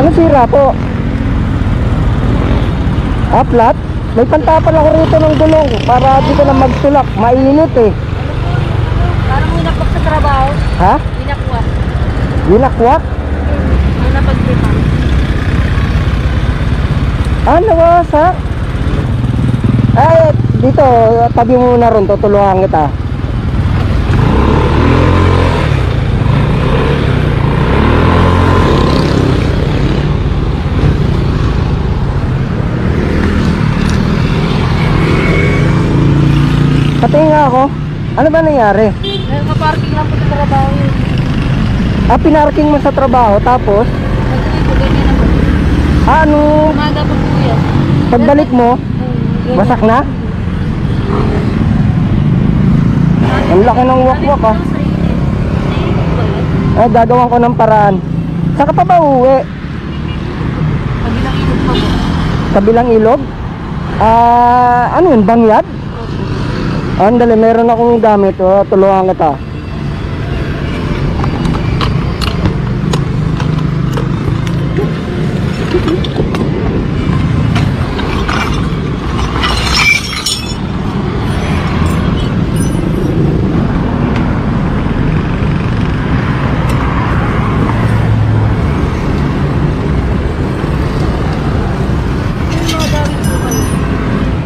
Ano sira po? Flat? May pantapal ako rito ng gulong para di ka na magtulak. Mainit eh. Parang winakwak sa trabaho. Ha? Winakwak. Winakwak? May napagpipan. Nawasak? Ay, dito, tabi mo muna ron, tutulungan kita. Patingin nga ako. Ano ba nangyari? Nakaparking lang po sa trabaho yun. Pinarking mo sa trabaho, tapos Pagdating po, ganyan na po. ano, Umaga po po yan. pagbalik mo, wasak na? Ang laki ng wakwak ah. Gagawin ko ng paraan. Saka pa ba uwi? Kabilang ilog pa po. Kabilang ilog? Ano yun? Bangyad? Andali, meron akong gamit. Tulungan kita.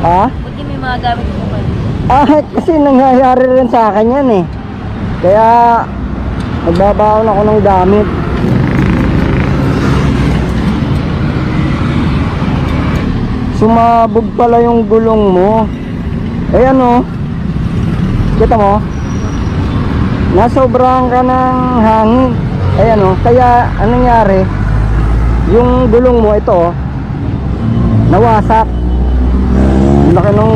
Ba't di may mga gamit po kayo? Kasi nangyayari rin sa akin yan eh. Kaya nagbabaon ako ng gamit. Sumabog pala yung gulong mo. Ayan o. Kita mo? Nasobrahan ka ng hangin. Ayan o. Kaya anong nangyari? Yung gulong mo ito nawasak. Laki nung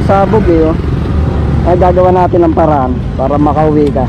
sabog eh oh. Ay gagawa natin ng paraan para makauwi ka.